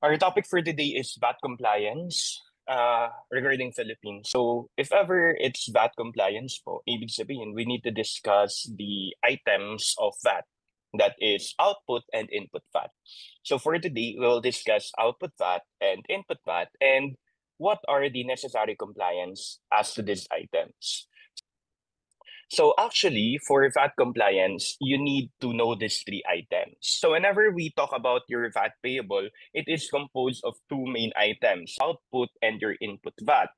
Our topic for today is VAT compliance regarding Philippines. So if ever it's VAT compliance po, ibig sabihin we need to discuss the items of VAT. That is output and input VAT. So for today, we'll discuss output VAT and input VAT and what are the necessary compliance as to these items. So actually, for VAT compliance, you need to know these three items. So whenever we talk about your VAT payable, it is composed of two main items, output and your input VAT.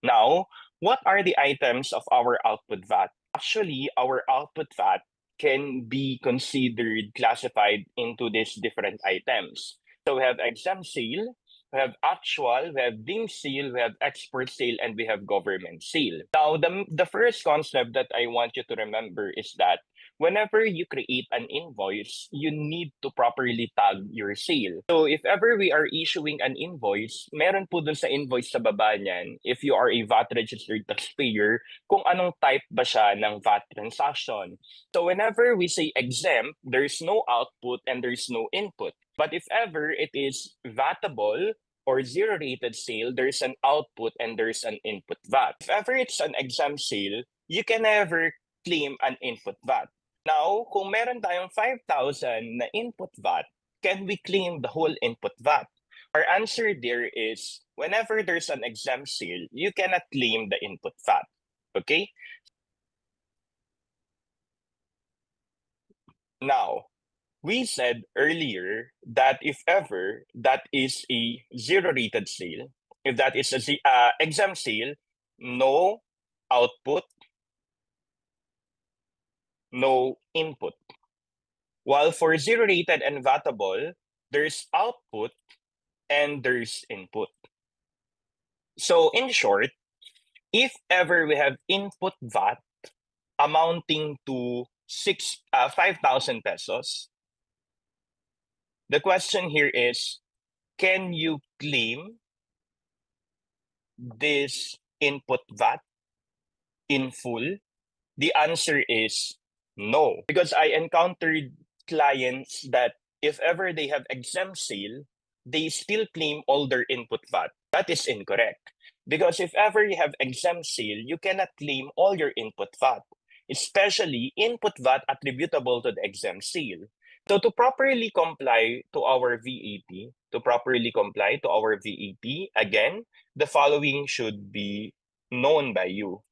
Now, what are the items of our output VAT? Actually, our output VAT can be considered classified into these different items. So we have exempt sale, we have actual, we have deemed sale, we have export sale, and we have government sale. Now, the first concept that I want you to remember is that whenever you create an invoice, you need to properly tag your sale. So if ever we are issuing an invoice, meron po dun sa invoice sa baba niyan, if you are a VAT registered taxpayer, kung anong type ba siya ng VAT transaction. So whenever we say exempt, there's no output and there's no input. But if ever it is VATable or zero-rated sale, there's an output and there's an input VAT. If ever it's an exempt sale, you can never claim an input VAT. Now, kung meron tayong 5,000 na input VAT, can we claim the whole input VAT? Our answer there is, whenever there's an exempt sale, you cannot claim the input VAT. Okay? Now, we said earlier that if ever that is a zero-rated sale, if that is a exempt sale, no output, no input. While for zero-rated and VATable, there's output and there's input. So in short, if ever we have input VAT amounting to 5,000 pesos, the question here is, can you claim this input VAT in full? The answer is no. Because I encountered clients that if ever they have exempt sale, they still claim all their input VAT. That is incorrect. Because if ever you have exempt sale, you cannot claim all your input VAT, especially input VAT attributable to the exempt sale. So to properly comply to our VAT, again, the following should be known by you.